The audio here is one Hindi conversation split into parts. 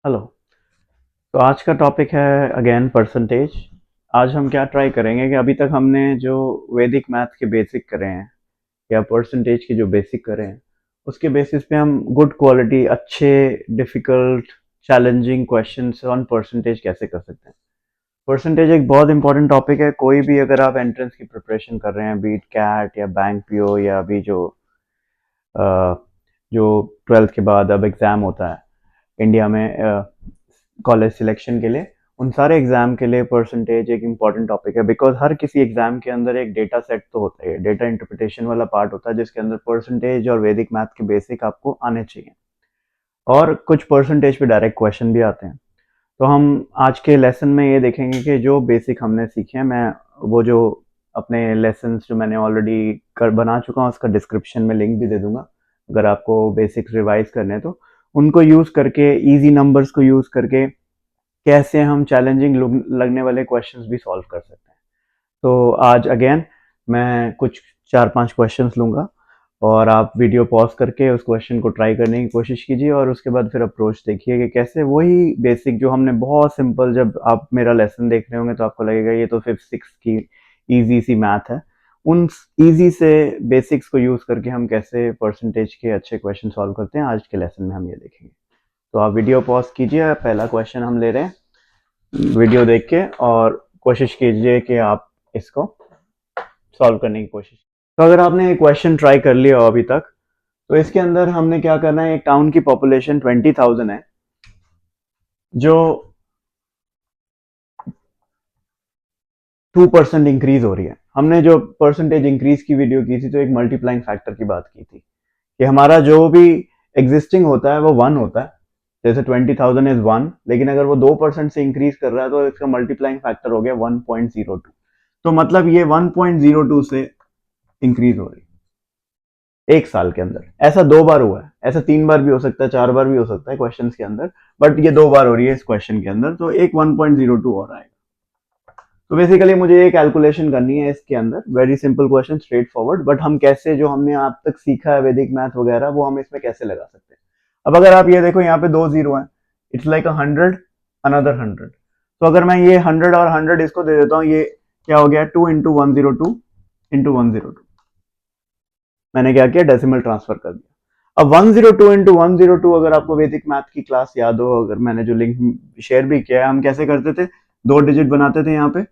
हेलो। तो आज का टॉपिक है अगेन परसेंटेज। आज हम क्या ट्राई करेंगे कि अभी तक हमने जो वैदिक मैथ के बेसिक करे हैं या परसेंटेज के जो बेसिक करे हैं उसके बेसिस पे हम गुड क्वालिटी अच्छे difficult challenging questions on percentage कैसे कर सकते हैं। परसेंटेज एक बहुत इंपॉर्टेंट टॉपिक है। कोई भी अगर आप एंट्रेंस की प्रिपरेशन कर रहे हैं, बीट कैट या बैंक पीओ या अभी अ, जो ट्वेल्थ के बाद अब एग्ज़ाम होता है इंडिया में कॉलेज सिलेक्शन के लिए, उन सारे एग्जाम के लिए परसेंटेज एक इम्पॉर्टेंट टॉपिक है। बिकॉज हर किसी एग्जाम के अंदर एक डेटा सेट तो होता है, डेटा इंटरप्रिटेशन वाला पार्ट होता है जिसके अंदर परसेंटेज और वैदिक मैथ के बेसिक आपको आने चाहिए और कुछ परसेंटेज पे डायरेक्ट क्वेश्चन भी आते हैं। तो हम आज के लेसन में ये देखेंगे कि जो बेसिक हमने सीखे हैं, मैं वो जो अपने लेसन जो मैंने ऑलरेडी कर बना चुका हूँ उसका डिस्क्रिप्शन में लिंक भी दे दूंगा। अगर आपको बेसिक्स रिवाइज करने हैं तो उनको यूज़ करके, इजी नंबर्स को यूज़ करके कैसे हम चैलेंजिंग लगने वाले क्वेश्चंस भी सॉल्व कर सकते हैं। तो आज अगेन मैं कुछ 4-5 क्वेश्चंस लूँगा और आप वीडियो पॉज करके उस क्वेश्चन को ट्राई करने की कोशिश कीजिए और उसके बाद फिर अप्रोच देखिए कि कैसे वही बेसिक जो हमने बहुत सिंपल, जब आप मेरा लेसन देख रहे होंगे तो आपको लगेगा ये तो 5th 6th की इजी सी मैथ है। उन इजी से बेसिक्स को यूज़ करके हम कैसे परसेंटेज के अच्छे क्वेश्चन सॉल्व करते हैं, आज के लेसन में हम ये देखेंगे। तो आप वीडियो पॉज कीजिए। पहला क्वेश्चन हम ले रहे हैं वीडियो देख के और कोशिश कीजिए कि आप इसको सॉल्व करने की कोशिश। तो अगर आपने एक क्वेश्चन ट्राई कर लिया हो अभी तक, तो इसके अंदर हमने क्या करना है, एक टाउन की पॉपुलेशन 20,000 है जो 2% इंक्रीज हो रही है। हमने जो परसेंटेज इंक्रीज की वीडियो की थी तो एक मल्टीप्लाइंग फैक्टर की बात की थी कि हमारा जो भी एग्जिस्टिंग होता है वो 1 होता है। जैसे 20,000 इज 1, लेकिन अगर वो 2% से इंक्रीज कर रहा है तो इसका मल्टीप्लाइंग फैक्टर हो गया 1.02। तो मतलब ये 1.02 से इंक्रीज हो रही है एक साल के अंदर। ऐसा 2 बार हुआ है, ऐसा 3 बार भी हो सकता है, 4 बार भी हो सकता है क्वेश्चन के अंदर, बट ये 2 बार हो रही है इस क्वेश्चन के अंदर, तो एक 1.02 हो रहा है। तो बेसिकली मुझे ये कैलकुलेशन करनी है इसके अंदर। Very simple question, straight forward, but हम कैसे जो हमने आप तक सीखा है वैदिक मैथ वगैरह वो हम इसमें कैसे लगा सकते हैं। अब अगर आप ये देखो यहाँ पे 2 0 है, इट्स लाइक 100 अनदर 100। तो अगर मैं ये 100 और 100 इसको दे देता हूँ, ये क्या हो गया, 2 इंटू 102 इंटू 102। मैंने क्या किया, डेसिमल ट्रांसफर कर दिया। अब 102 इंटू 102, अगर आपको वैदिक मैथ की क्लास याद हो, अगर मैंने जो लिंक शेयर भी किया है, हम कैसे करते थे, 2 डिजिट बनाते थे यहाँ पे।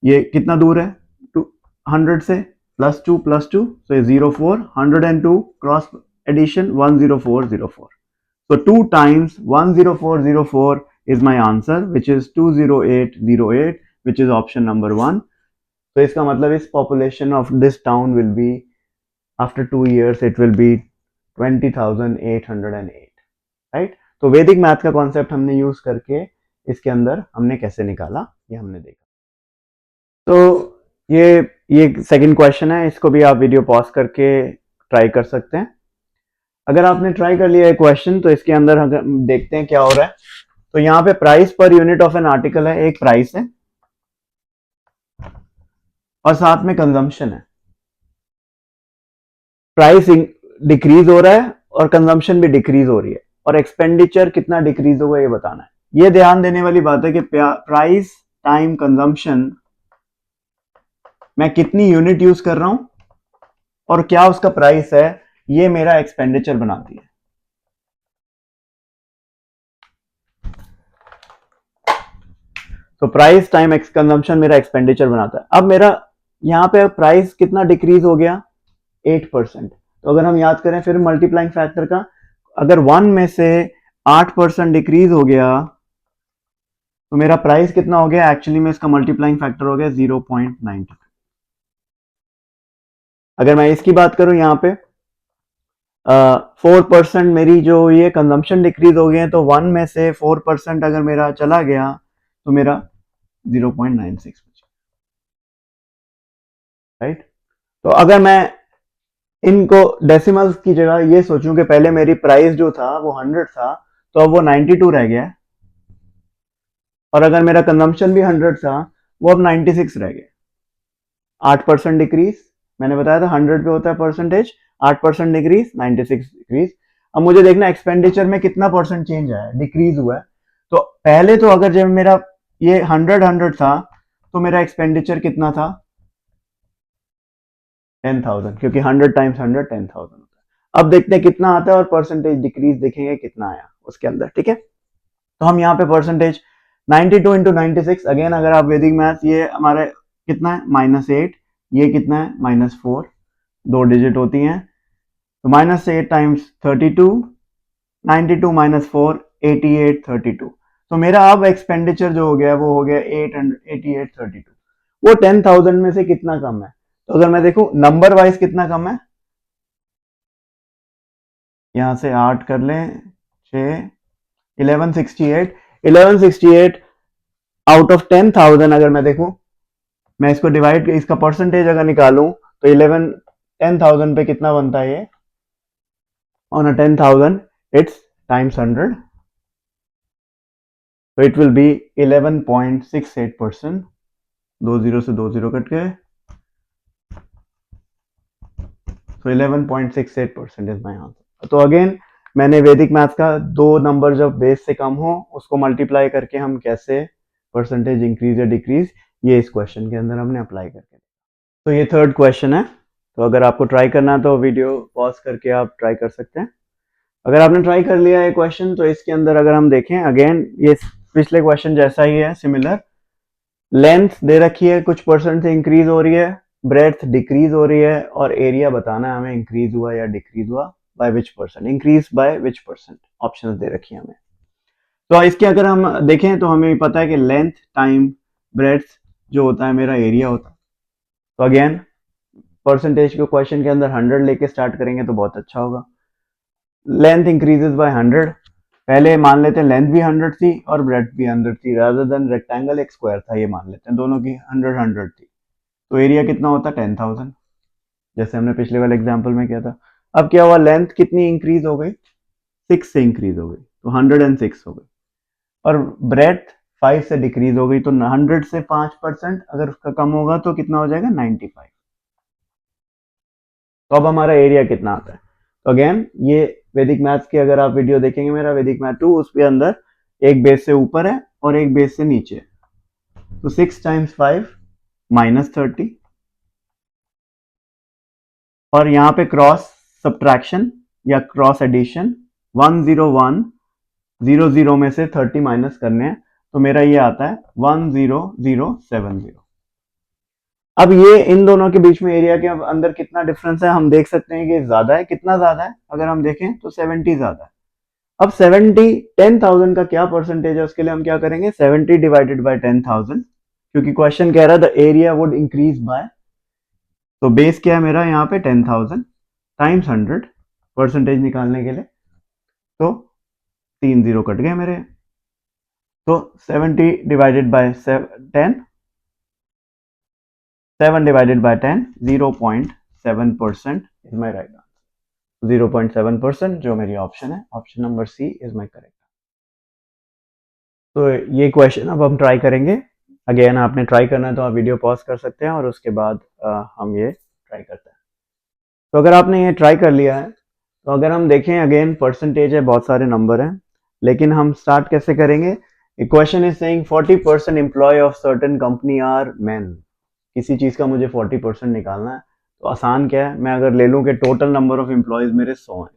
ये कितना दूर है, 200 से, +2 so 04, 102 cross addition 10404। so 2 times 10404 is my answer, which is 20808, which is option number 1। तो इसका मतलब इस population of this town will be, after 2 years it will be 20,808, right. तो वैदिक मैथ का कॉन्सेप्ट हमने यूज करके इसके अंदर हमने कैसे निकाला ये हमने देखा। तो ये सेकंड क्वेश्चन है, इसको भी आप वीडियो पॉज करके ट्राई कर सकते हैं। अगर आपने ट्राई कर लिया है क्वेश्चन, तो इसके अंदर हम देखते हैं क्या हो रहा है। तो यहाँ पे price per unit of an article है, एक प्राइस है और साथ में कंजम्पशन है। प्राइस डिक्रीज हो रहा है और कंजम्पशन भी डिक्रीज हो रही है, और एक्सपेंडिचर कितना डिक्रीज होगा ये बताना है। ये ध्यान देने वाली बात है कि प्राइस टाइम कंजम्पशन, मैं कितनी यूनिट यूज कर रहा हूं और क्या उसका प्राइस है, ये मेरा एक्सपेंडिचर बनाती है। तो प्राइस टाइम कंजम्पशन मेरा एक्सपेंडिचर बनाता है। अब मेरा यहाँ पे प्राइस कितना डिक्रीज हो गया, 8%। तो अगर हम याद करें फिर मल्टीप्लाइंग फैक्टर का, अगर 1 में से 8% डिक्रीज हो गया तो मेरा प्राइस कितना हो गया, एक्चुअली में इसका मल्टीप्लाइंग फैक्टर हो गया 0.92। अगर मैं इसकी बात करूं यहाँ पे 4% मेरी जो ये कंजम्पशन डिक्रीज हो गए, तो 1 में से 4% अगर मेरा चला गया तो मेरा 0.96, राइट। तो अगर मैं इनको डेसिमल्स की जगह ये सोचूं कि पहले मेरी प्राइस जो था वो 100 था, तो अब वो 92 रह गया, और अगर मेरा कंजम्पशन भी 100 था वो अब 96 रह गया। 8% डिक्रीज, मैंने बताया था 100 पे होता है परसेंटेज, 8% डिक्रीज, 96 डिक्रीज। अब मुझे देखना एक्सपेंडिचर में कितना परसेंट चेंज आया है, डिक्रीज हुआ है। तो पहले तो अगर जब मेरा ये 100 था तो मेरा एक्सपेंडिचर कितना था 10,000, क्योंकि 100 टाइम्स 100 10,000 होता है। अब देखते हैं कितना आता है और परसेंटेज डिक्रीज देखेंगे कितना आया उसके अंदर, ठीक है। तो हम यहाँ पे परसेंटेज 92 इंटू 96, अगेन अगर आप वैदिक मैथ, ये हमारे कितना है -8, ये कितना है -4, 2 डिजिट होती हैं, तो -8 टाइम्स 32, 92 -4 88 32। तो मेरा अब एक्सपेंडिचर जो हो गया वो हो गया 888 32। वो 10,000 में से कितना कम है? तो अगर मैं देखूं नंबर वाइज कितना कम है, यहां से 8 कर लें, 6, 1168, 1168 आउट ऑफ 10,000 अगर मैं देखूं, मैं इसको डिवाइड, इसका परसेंटेज अगर निकालूं तो 11 10,000 पे कितना बनता है ये, ऑन अ 10,000 इट्स टाइम्स 100, तो इट विल बी 11.68%। 2 जीरो से 2 जीरो कट गए, तो 11.68% इज माई आंसर। तो अगेन मैंने वैदिक मैथ्स का दो नंबर जब बेस से कम हो उसको मल्टीप्लाई करके हम कैसे परसेंटेज इंक्रीज या डिक्रीज, ये इस क्वेश्चन के अंदर हमने अप्लाई करके। तो ये थर्ड क्वेश्चन है, तो अगर आपको ट्राई करना है तो वीडियो पॉज करके आप ट्राई कर सकते हैं। अगर आपने ट्राई कर लिया है क्वेश्चन, तो इसके अंदर अगर हम देखें अगेन ये पिछले क्वेश्चन जैसा ही है, सिमिलर। लेंथ दे रखी है, कुछ परसेंट से इंक्रीज हो रही है, ब्रेड्थ डिक्रीज हो रही है, और एरिया बताना है हमें इंक्रीज हुआ या डिक्रीज हुआ by which percent, increase by which percent, options दे रखी है हमें। तो इसके अगर हम देखें तो हमें पता है कि लेंथ टाइम ब्रेड्थ जो होता है मेरा एरिया होता है। तो अगेन परसेंटेज को क्वेश्चन के अंदर 100 लेके स्टार्ट करेंगे तो बहुत अच्छा होगा। लेंथ इंक्रीजेस बाय 100, पहले मान लेते हैं लेंथ भी 100 थी और ब्रेड्थ भी 100 थी, रादर देन रेक्टेंगल एक स्क्वायर था, ये मान लेते हैं दोनों की 100 100 थी, तो एरिया कितना होता 10,000, जैसे हमने पिछले वाले एग्जांपल में किया था। अब क्या हुआ, लेंथ कितनी इंक्रीज हो गई, 6 से इंक्रीज हो गई, तो 106 हो गई, और ब्रेड्थ 5 से डिक्रीज हो गई, तो 100 से 5% अगर उसका कम होगा तो कितना हो जाएगा 95। तो अब हमारा एरिया कितना आता है, तो अगेन ये वैदिक मैथ्स की अगर आप वीडियो देखेंगे मेरा वैदिक मैथ 2, उसके अंदर एक बेस से ऊपर है और एक बेस से नीचे, तो 6 टाइम्स 5 -30, और यहाँ पे क्रॉस सब्ट्रैक्शन या क्रॉस एडिशन, 101 00 में से 30 माइनस करने हैं, तो मेरा ये आता है 10070। अब ये इन दोनों के बीच में एरिया के अंदर कितना डिफरेंस है हम देख सकते हैं कि ज्यादा है, कितना ज्यादा है अगर हम देखें तो 70 ज्यादा है। अब 70 10,000 का क्या परसेंटेज है, उसके लिए हम क्या करेंगे 70 डिवाइडेड बाय 10,000, क्योंकि क्वेश्चन कह रहा है the area would increase by, तो बेस क्या है मेरा यहाँ पे 10,000 टाइम्स 100 परसेंटेज निकालने के लिए, तो 3 जीरो कट गए मेरे, तो 70 divided by 10, 7 divided by 10, 0.7% is my right answer. 0.7% जो मेरी ऑप्शन है, option number C is my correct. तो ये क्वेश्चन अब हम ट्राई करेंगे। अगेन आपने ट्राई करना है तो आप वीडियो पॉज कर सकते हैं और उसके बाद हम ये ट्राई करते हैं। तो अगर आपने ये ट्राई कर लिया है, तो अगर हम देखें अगेन परसेंटेज है, बहुत सारे नंबर हैं, लेकिन हम स्टार्ट कैसे करेंगे। Question is saying 40% employ of certain company are men, किसी चीज का मुझे 40% निकालना है, तो आसान क्या है, मैं अगर ले लूं कि टोटल नंबर ऑफ एम्प्लॉयज मेरे 100 हैं।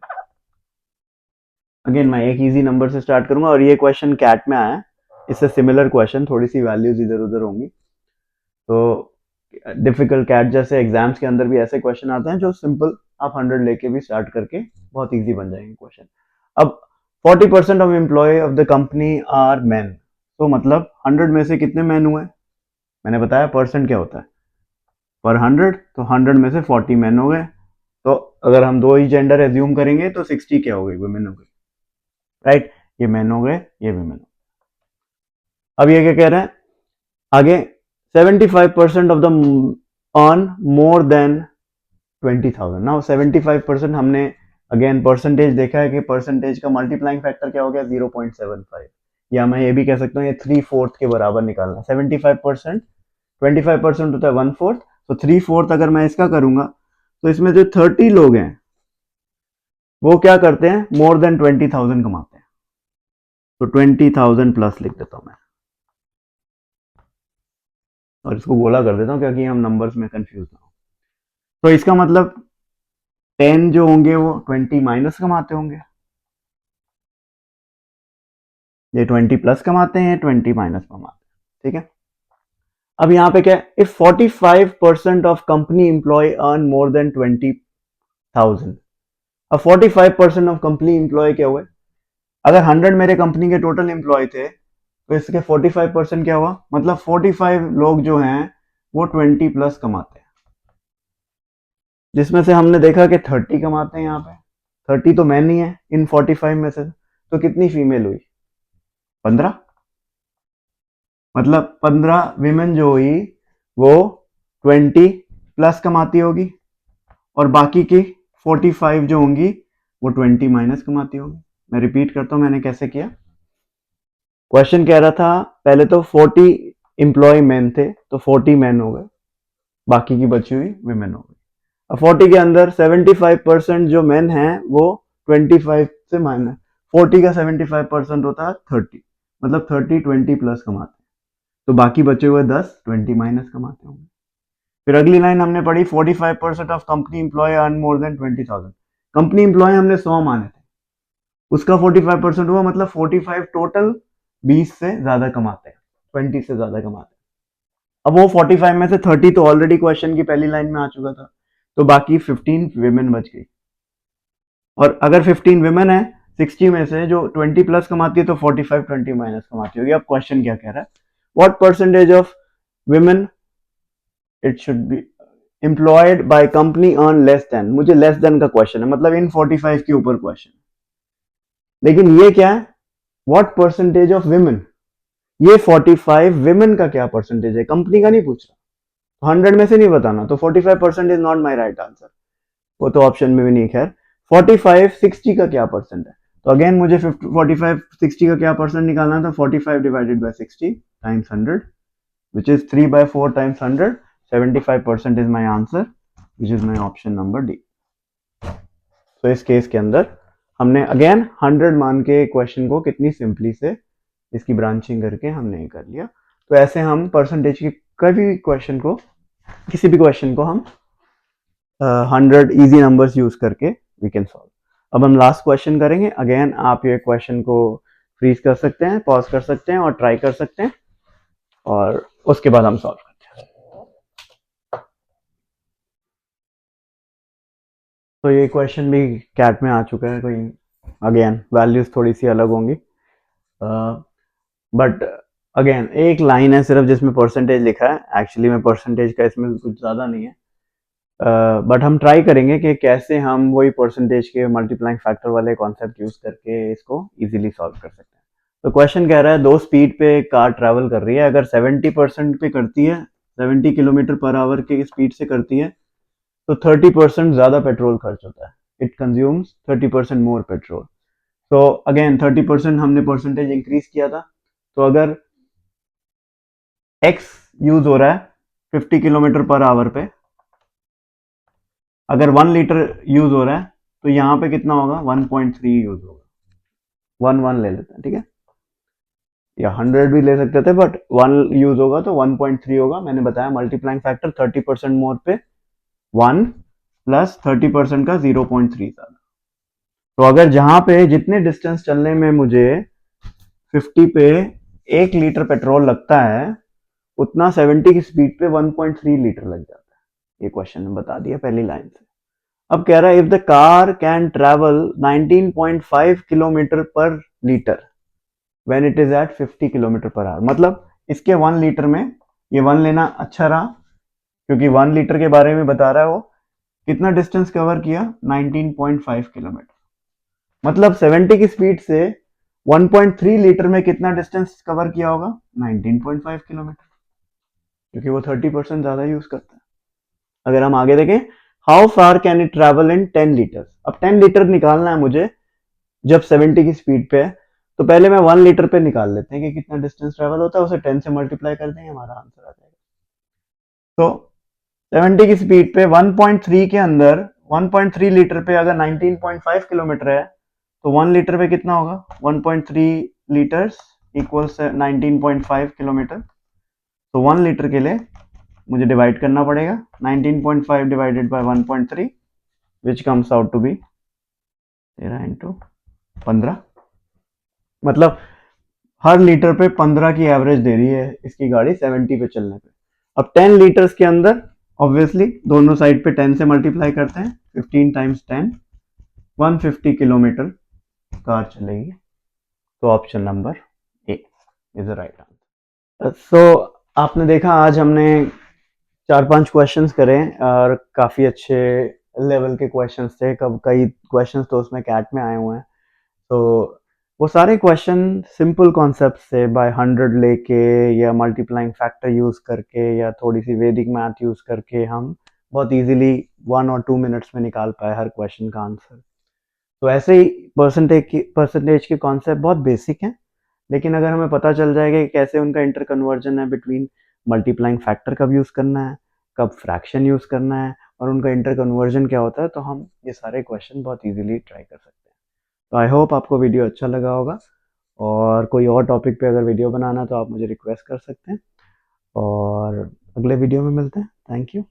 अगेन मैं एक इजी नंबर से स्टार्ट करूंगा, और ये क्वेश्चन कैट में आया है, इससे सिमिलर क्वेश्चन, थोड़ी सी वैल्यूज इधर उधर होंगी, तो डिफिकल्ट कैट जैसे एग्जाम्स के अंदर भी ऐसे क्वेश्चन आते हैं जो सिंपल आप 100 लेके भी स्टार्ट करके बहुत इजी बन जाएंगे क्वेश्चन। अब 40% of employ of the company are man, तो मतलब 100 में से कितने मैन हुए, मैंने बताया परसेंट क्या होता है पर 100, तो 100 में से 40 मैन हो गए, तो अगर हम दो ही जेंडर एज्यूम करेंगे तो 60 क्या हो गई, वुमेन हो गई, राइट, ये मैन हो गए ये वुमेन। अब ये क्या कह रहा है आगे, 75% of the earn more than 20,000। Now 75% हमने अगेन परसेंटेज देखा है कि परसेंटेज का मल्टीप्लाइंग फैक्टर क्या हो गया 0.75, या मैं ये भी कह सकता हूँ ये 3/4 के बराबर निकालना। 75% 25% होता है 1/4, तो 3/4 अगर मैं इसका करूंगा तो इसमें जो 30 लोग हैं वो क्या करते हैं, मोर देन 20,000 कमाते हैं, तो 20,000 प्लस लिख देता हूँ मैं, और इसको गोला कर देता हूँ क्योंकि हम नंबर्स में कंफ्यूज ना हो। तो इसका मतलब 10 जो होंगे वो 20 माइनस कमाते होंगे, ये 20 प्लस कमाते हैं, 20 माइनस कमाते हैं, ठीक है। अब यहाँ पे क्या है, if 45% of company employ earn more than 20,000। अब 45% ऑफ कंपनी एम्प्लॉय क्या हुए, अगर 100 मेरे कंपनी के टोटल एम्प्लॉय थे तो इसके 45% क्या हुआ, मतलब 45 लोग जो हैं वो 20 प्लस कमाते हैं, जिसमें से हमने देखा कि 30 कमाते हैं। यहाँ पे 30 तो मैन ही है इन 45 में से, तो कितनी फीमेल हुई, 15। मतलब 15 विमेन जो हुई वो 20 प्लस कमाती होगी, और बाकी की 45 जो होंगी वो 20 माइनस कमाती होगी। मैं रिपीट करता हूं मैंने कैसे किया। क्वेश्चन कह रहा था पहले तो 40 एम्प्लॉय मैन थे तो 40 मैन हो गए, बाकी की बची हुई विमेन हो गई। अब 40 के अंदर 75% जो मैन हैं वो 25 से माइनस, 40 का 75% होता है 30, मतलब 30 20 प्लस कमाते हैं, तो बाकी बचे हुए 10 20 माइनस कमाते होंगे। फिर अगली लाइन हमने पढ़ी 45% of company employ earn more than 20,000। Company employ हमने 100 माने थे, उसका 45% हुआ, मतलब 45 टोटल 20 से ज्यादा कमाते हैं, 20 से ज्यादा कमाते हैं। अब वो 45 में से 30 तो ऑलरेडी क्वेश्चन की पहली लाइन में आ चुका था, तो बाकी 15 विमेन बच गई। और अगर 15 विमेन है 60 में से जो 20 प्लस कमाती है तो 45 20 माइनस कमाती होगी। अब क्वेश्चन क्या कह रहा है, what percentage of women it should be employed by company earn less than, मुझे लेस देन का क्वेश्चन है, मतलब इन 45 के ऊपर क्वेश्चन। लेकिन ये क्या है, व्हाट परसेंटेज ऑफ विमेन, ये 45 विमेन का क्या परसेंटेज है, कंपनी का नहीं पूछ रहा, 100 में से नहीं बताना, तो 45% is not my right answer, वो तो ऑप्शन में भी नहीं। खैर 45 60 का क्या परसेंट है, तो अगेन मुझे 45 60 का क्या परसेंट निकालना था, 45 divided by 60 times 100 which is 3/4 times 100, 75% is my answer, which is my option number D. तो इस केस के अंदर हमने अगेन 100 मान के क्वेश्चन को कितनी सिंपली से इसकी ब्रांचिंग करके हमने कर लिया। तो ऐसे हम परसेंटेज की कभी क्वेश्चन को, किसी भी क्वेश्चन को हम 100 इजी नंबर्स यूज करके वी कैन सॉल्व। अब हम लास्ट क्वेश्चन करेंगे। अगेन आप ये क्वेश्चन को फ्रीज कर सकते हैं, पॉज कर सकते हैं और ट्राई कर सकते हैं, और उसके बाद हम सॉल्व करते हैं। तो ये क्वेश्चन भी कैट में आ चुका है, कोई अगेन वैल्यूज थोड़ी सी अलग होंगी, बट अगेन एक लाइन है सिर्फ जिसमें परसेंटेज लिखा है, एक्चुअली में परसेंटेज का इसमें कुछ ज़्यादा नहीं है, बट हम ट्राई करेंगे कि कैसे हम वही परसेंटेज के मल्टीप्लाइंग फैक्टर वाले कॉन्सेप्ट यूज करके इसको इजीली सॉल्व कर सकते हैं। तो क्वेश्चन कह रहा है दो स्पीड पे कार ट्रैवल कर रही है, अगर 70% पे करती है, 70 किलोमीटर पर आवर के स्पीड से करती है, तो 30% ज्यादा पेट्रोल खर्च होता है, इट कंज्यूम्स 30% मोर पेट्रोल। तो अगेन 30% हमने परसेंटेज इंक्रीज किया था, तो अगर x यूज हो रहा है 50 किलोमीटर पर आवर पे, अगर 1 लीटर यूज हो रहा है तो यहाँ पे कितना होगा, 1.3 यूज होगा, 1 ले लेते हैं, ठीक है, या 100 भी ले सकते थे, बट 1 यूज होगा तो 1.3 होगा। मैंने बताया मल्टीप्लाइंग फैक्टर 30% मोर पे 1 प्लस 30% का 0.3 था। तो अगर जहां पे जितने डिस्टेंस चलने में मुझे 50 पे 1 लीटर पेट्रोल लगता है, उतना 70 की स्पीड पे 1.3 लीटर लग जाता है। ये क्वेश्चन ने बता दिया पहली लाइन से। अब कह रहा है if the car can travel 19.5 kilometre per litre when it is at 50 kilometre per hour, मतलब इसके 1 लीटर में ये 1 लेना अच्छा रहा, क्योंकि 1 लीटर के बारे में बता रहा है वो कितना डिस्टेंस कवर किया, 19.5 किलोमीटर, मतलब 70 की स्पीड से 1.3 लीटर में कितना डिस्टेंस कवर किया होगा, 19.5 किलोमीटर, क्योंकि वो 30% ज्यादा यूज करता है। अगर हम आगे देखें, how far can it travel in 10 litre, अब 10 लीटर निकालना है मुझे जब 70 की स्पीड पे है, तो पहले मैं 1 लीटर पे निकाल लेते हैं कि कितना डिस्टेंस ट्रेवल होता है, उसे 10 से मल्टीप्लाई कर देंगे, हमारा आंसर आ जाएगा। तो 70 की स्पीड पे 1.3 के अंदर 1.3 लीटर पे अगर 19.5 किलोमीटर है, तो 1 लीटर पे कितना होगा, 1.3 लीटर्स इक्वल्स 19.5 किलोमीटर। तो 1 लीटर के लिए मुझे डिवाइड करना पड़ेगा 19.5 divided by 1.3 which comes out to be 13 into 15, मतलब हर लीटर पे 15 की एवरेज दे रही है इसकी गाड़ी 70 पे चलने पे। अब 10 लीटर्स के अंदर ऑब्वियसली दोनों साइड पे 10 से मल्टीप्लाई करते हैं, 15 टाइम्स 10, 150 किलोमीटर कार चलेगी। तो option number A is the right answer. So आपने देखा आज हमने 4-5 क्वेश्चंस करे और काफ़ी अच्छे लेवल के क्वेश्चंस थे, कब कई क्वेश्चंस तो उसमें कैट में आए हुए हैं। तो वो सारे क्वेश्चन सिंपल कॉन्सेप्ट से बाय 100 लेके या मल्टीप्लाइंग फैक्टर यूज़ करके या थोड़ी सी वैदिक मैथ यूज़ करके हम बहुत इजीली 1 और 2 मिनट्स में निकाल पाए हर क्वेश्चन का आंसर। तो ऐसे ही परसेंटेज के कॉन्सेप्ट बहुत बेसिक हैं, लेकिन अगर हमें पता चल जाएगा कि कैसे उनका इंटर कन्वर्जन है बिटवीन मल्टीप्लाइंग फैक्टर कब यूज़ करना है, कब फ्रैक्शन यूज़ करना है और उनका इंटर कन्वर्जन क्या होता है, तो हम ये सारे क्वेश्चन बहुत इजीली ट्राई कर सकते हैं। तो आई होप आपको वीडियो अच्छा लगा होगा, और कोई और टॉपिक पे अगर वीडियो बनाना तो आप मुझे रिक्वेस्ट कर सकते हैं, और अगले वीडियो में मिलते हैं। Thank you.